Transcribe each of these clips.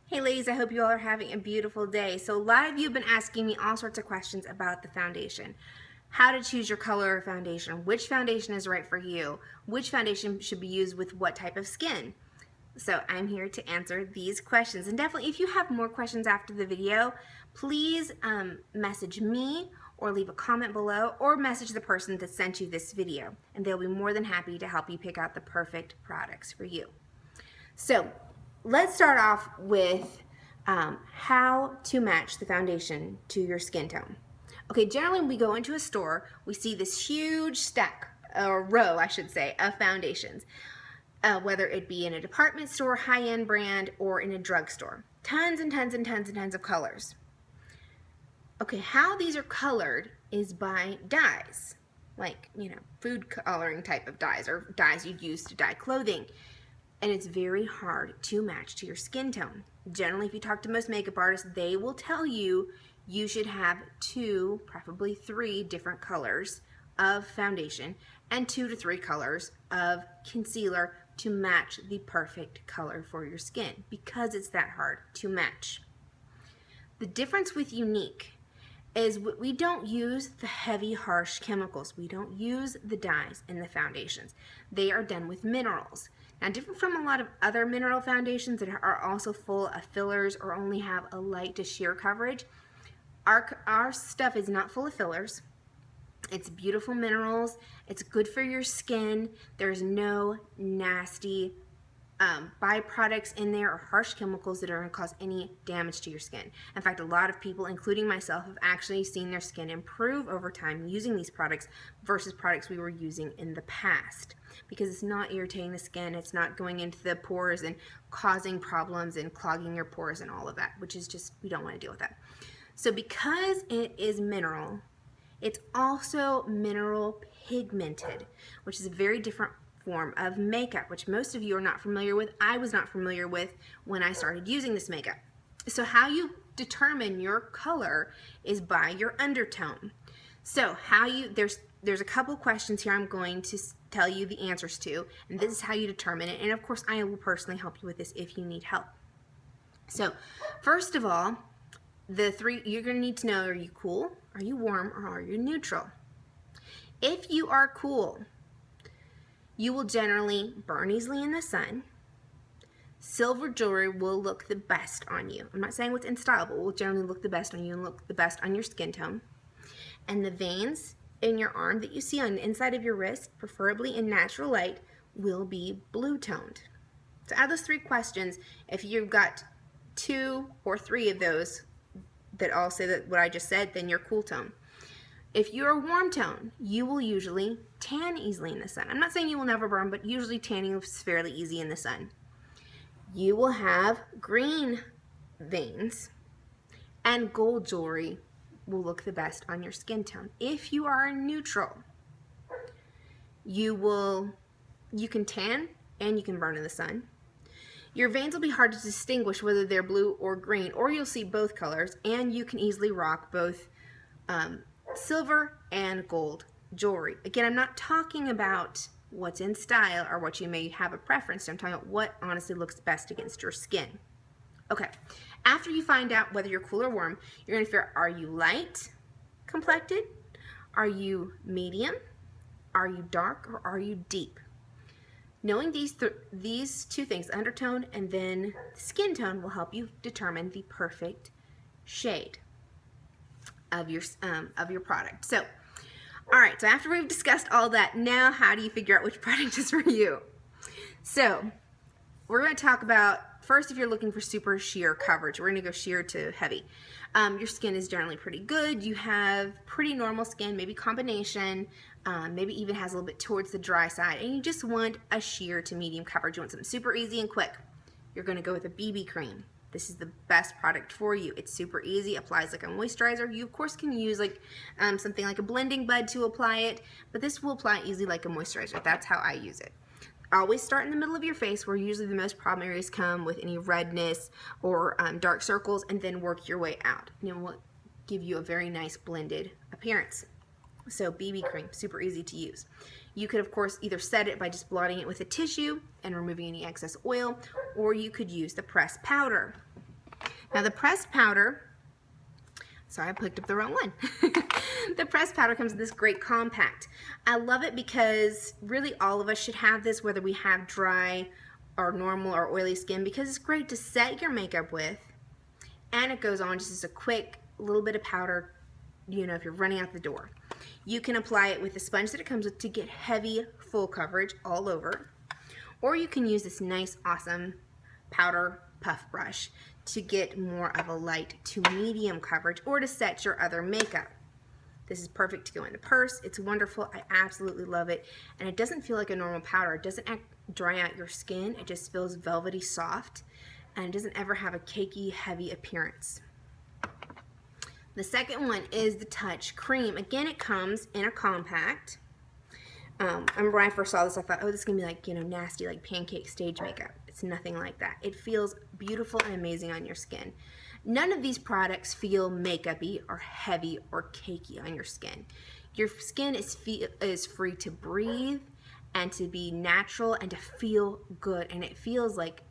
Hey ladies, I hope you all are having a beautiful day. So a lot of you have been asking me all sorts of questions about the foundation. How to choose your color of foundation, which foundation is right for you, which foundation should be used with what type of skin. So I'm here to answer these questions. And definitely if you have more questions after the video, please message me or leave a comment below or message the person that sent you this video. And they'll be more than happy to help you pick out the perfect products for you. So let's start off with how to match the foundation to your skin tone. Okay, generally when we go into a store, we see this huge stack, or row I should say, of foundations, whether it be in a department store, high-end brand, or in a drugstore. Tons and tons and tons and tons of colors. Okay, how these are colored is by dyes, like, food coloring type of dyes, or dyes you'd use to dye clothing. And it's very hard to match to your skin tone. Generally, if you talk to most makeup artists, they will tell you you should have 2, preferably 3 different colors of foundation and 2 to 3 colors of concealer to match the perfect color for your skin because it's that hard to match. The difference with Younique is we don't use the heavy, harsh chemicals. We don't use the dyes in the foundations. They are done with minerals. Now, different from a lot of other mineral foundations that are also full of fillers or only have a light to sheer coverage, our stuff is not full of fillers. It's beautiful minerals. It's good for your skin. There's no nasty byproducts in there or harsh chemicals that are going to cause any damage to your skin. In fact, a lot of people, including myself, have actually seen their skin improve over time using these products versus products we were using in the past, because it's not irritating the skin, it's not going into the pores and causing problems and clogging your pores and all of that, which is just, we don't want to deal with that. So because it is mineral, it's also mineral pigmented, which is a very different form of makeup, which most of you are not familiar with. I was not familiar with when I started using this makeup. So how you determine your color is by your undertone. So there's a couple questions here I'm going to tell you the answers to, and this is how you determine it. And of course, I will personally help you with this if you need help. So first of all, the 3 you're going to need to know: are you cool, are you warm, or are you neutral? If you are cool, you will generally burn easily in the sun. Silver jewelry will look the best on you. I'm not saying what's in style, but will generally look the best on you and look the best on your skin tone. And the veins in your arm that you see on the inside of your wrist, preferably in natural light, will be blue toned. So out of those 3 questions, if you've got 2 or 3 of those that all say that what I just said, then you're cool tone. If you're a warm tone, you will usually tan easily in the sun. I'm not saying you will never burn, but usually tanning is fairly easy in the sun. You will have green veins, and gold jewelry will look the best on your skin tone. If you are neutral, you can tan and you can burn in the sun. Your veins will be hard to distinguish whether they're blue or green, or you'll see both colors, and you can easily rock both silver and gold jewelry. Again, I'm not talking about what's in style or what you may have a preference to. I'm talking about what honestly looks best against your skin. Okay, after you find out whether you're cool or warm, you're going to figure, are you light complected? Are you medium? Are you dark, or are you deep? Knowing these 2 things, undertone and then skin tone, will help you determine the perfect shade of your product. So, all right, so after we've discussed all that, now how do you figure out which product is for you? So, we're going to talk about, first, if you're looking for super sheer coverage. We're going to go sheer to heavy. Your skin is generally pretty good. You have pretty normal skin, maybe combination, maybe even has a little bit towards the dry side, and you just want a sheer to medium coverage. You want something super easy and quick. You're going to go with a BB cream. This is the best product for you. It's super easy, applies like a moisturizer. You of course can use like something like a blending bud to apply it, but this will apply easy like a moisturizer. That's how I use it. Always start in the middle of your face, where usually the most problem areas come with any redness or dark circles, and then work your way out. And it will give you a very nice blended appearance. So BB cream, super easy to use. You could of course either set it by just blotting it with a tissue and removing any excess oil, or you could use the pressed powder. Now the pressed powder, sorry, I picked up the wrong one. The pressed powder comes in this great compact. I love it because really all of us should have this, whether we have dry or normal or oily skin, because it's great to set your makeup with, and it goes on just as a quick little bit of powder, you know, if you're running out the door. You can apply it with the sponge that it comes with to get heavy, full coverage all over, or you can use this nice, awesome powder puff brush to get more of a light to medium coverage, or to set your other makeup. This is perfect to go in a purse. It's wonderful. I absolutely love it. And it doesn't feel like a normal powder. It doesn't dry out your skin. It just feels velvety soft, and it doesn't ever have a cakey, heavy appearance. The second one is the Touch Cream. Again, it comes in a compact. I remember when I first saw this, I thought, oh, this is going to be like, you know, nasty, like pancake stage makeup. It's nothing like that. It feels beautiful and amazing on your skin. None of these products feel makeup-y or heavy or cakey on your skin. Your skin is free to breathe and to be natural and to feel good, and it feels like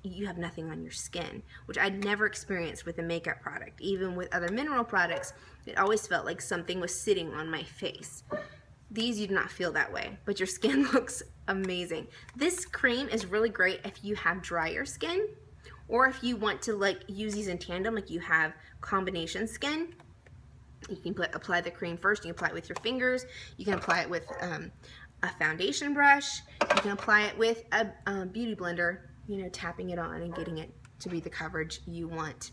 you have nothing on your skin, which I'd never experienced with a makeup product. Even with other mineral products, it always felt like something was sitting on my face. These you do not feel that way, but your skin looks amazing. This cream is really great if you have drier skin, or if you want to like use these in tandem, like you have combination skin. You can apply the cream first. You can apply it with your fingers. You can apply it with a foundation brush. You can apply it with a beauty blender, you know, tapping it on and getting it to be the coverage you want.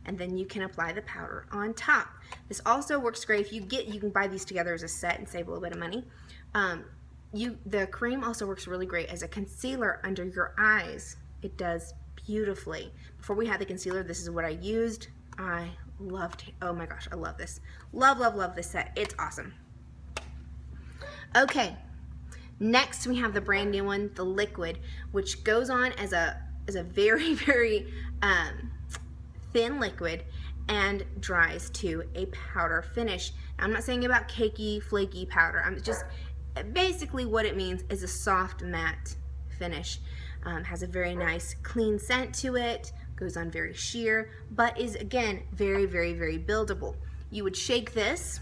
And then you can apply the powder on top. This also works great if you can buy these together as a set and save a little bit of money. The cream also works really great as a concealer under your eyes. It does beautifully. Before we had the concealer, this is what I used. I loved it. Oh my gosh, I love this. Love, love, love this set. It's awesome. Okay, next we have the brand new one, the liquid, which goes on as a very, very thin liquid and dries to a powder finish. Now, I'm not saying about cakey, flaky powder. I'm just basically what it means is a soft matte finish. Has a very nice clean scent to it, goes on very sheer, but is again very, very, very buildable. You would shake this,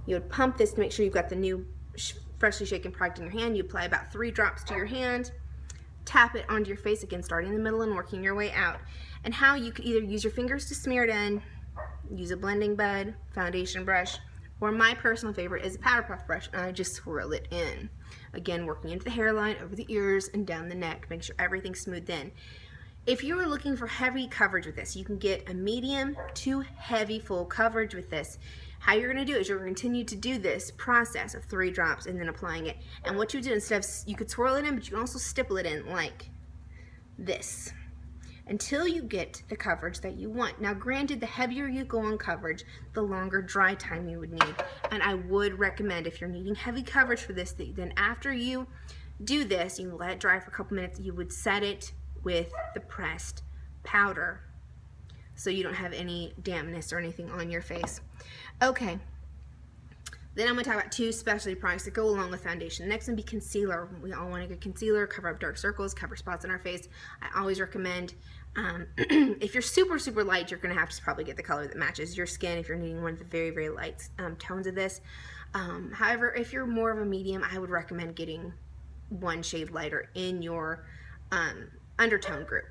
you would pump this to make sure you've got the new freshly shaken product in your hand. You apply about 3 drops to your hand, tap it onto your face, again starting in the middle and working your way out. And how you could either use your fingers to smear it in, use a blending bud, foundation brush, or my personal favorite is a powder puff brush, and I just swirl it in. Again, working into the hairline, over the ears, and down the neck, make sure everything's smoothed in. If you are looking for heavy coverage with this, you can get a medium to heavy full coverage with this. How you're going to do it is you're going to continue to do this process of 3 drops and then applying it. And what you do instead of, you could swirl it in, but you can also stipple it in like this, until you get the coverage that you want. Now granted, the heavier you go on coverage, the longer dry time you would need. And I would recommend, if you're needing heavy coverage for this, then after you do this, you let it dry for a couple minutes, you would set it with the pressed powder so you don't have any dampness or anything on your face. Okay. Then I'm going to talk about 2 specialty products that go along with foundation. The next one would be concealer. We all want a good concealer, cover up dark circles, cover spots on our face. I always recommend, if you're super, super light, you're going to have to probably get the color that matches your skin if you're needing one of the very, very light tones of this. However, if you're more of a medium, I would recommend getting 1 shade lighter in your undertone group.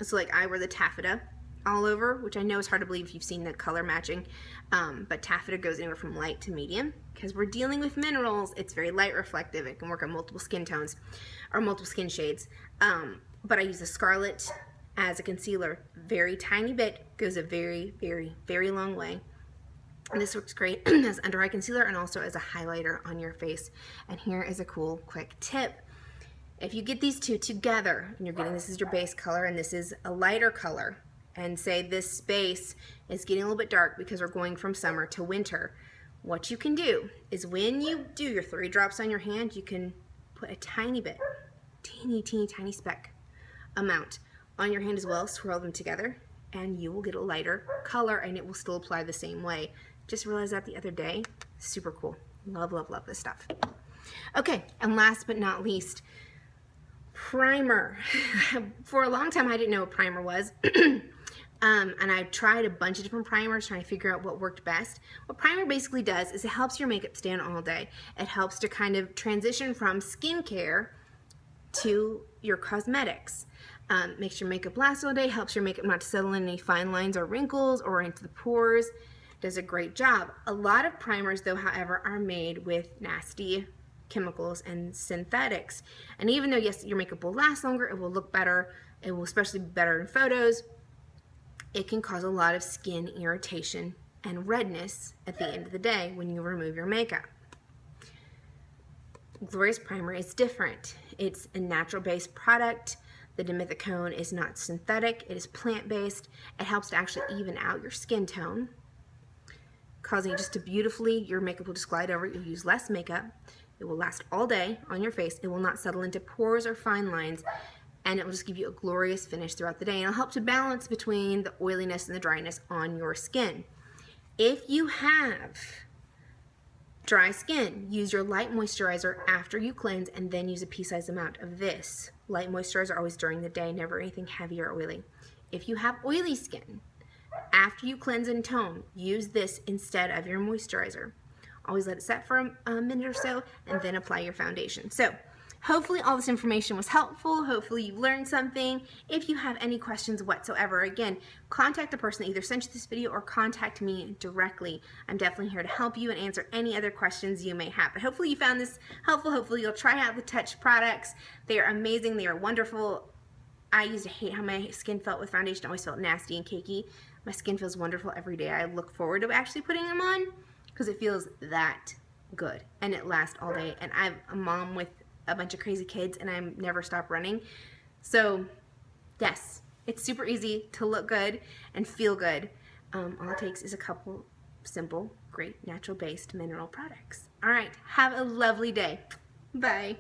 So like I wear the Taffeta all over, which I know is hard to believe if you've seen the color matching, but Taffeta goes anywhere from light to medium. Because we're dealing with minerals, it's very light reflective. It can work on multiple skin tones or multiple skin shades. But I use the Scarlet as a concealer. Very tiny bit, goes a very, very, very long way. And this works great as under eye concealer and also as a highlighter on your face. And here is a cool, quick tip. If you get these 2 together, and you're getting, this is your base color and this is a lighter color, and say this space is getting a little bit dark because we're going from summer to winter, what you can do is when you do your 3 drops on your hand, you can put a tiny bit, teeny speck amount on your hand as well, swirl them together, and you will get a lighter color and it will still apply the same way. Just realized that the other day. Super cool. Love, love, love this stuff. Okay, and last but not least, primer. For a long time I didn't know what primer was. And I tried a bunch of different primers trying to figure out what worked best. What primer basically does is it helps your makeup stand all day. It helps to kind of transition from skincare to your cosmetics. Makes your makeup last all day, helps your makeup not to settle in any fine lines or wrinkles or into the pores. Does a great job. A lot of primers, though, however, are made with nasty chemicals and synthetics. And even though, yes, your makeup will last longer, it will look better, it will especially be better in photos, it can cause a lot of skin irritation and redness at the end of the day when you remove your makeup. Glorious Primer is different. It's a natural-based product. The dimethicone is not synthetic. It is plant-based. It helps to actually even out your skin tone, causing just to beautifully, your makeup will just glide over. You'll use less makeup. It will last all day on your face. It will not settle into pores or fine lines, and it will just give you a glorious finish throughout the day. And it'll help to balance between the oiliness and the dryness on your skin. If you have dry skin, use your light moisturizer after you cleanse, and then use a pea-sized amount of this. Light moisturizer always during the day, never anything heavy or oily. If you have oily skin, after you cleanse and tone, use this instead of your moisturizer. Always let it set for a minute or so, and then apply your foundation. So, hopefully all this information was helpful. Hopefully you learned something. If you have any questions whatsoever, again, contact the person that either sent you this video or contact me directly. I'm definitely here to help you and answer any other questions you may have. But hopefully you found this helpful. Hopefully you'll try out the Touch products. They are amazing. They are wonderful. I used to hate how my skin felt with foundation. I always felt nasty and cakey. My skin feels wonderful every day. I look forward to actually putting them on because it feels that good and it lasts all day. And I'm a mom with a bunch of crazy kids and I never stop running. So yes, it's super easy to look good and feel good. All it takes is a couple simple, great natural based mineral products. All right, have a lovely day. Bye.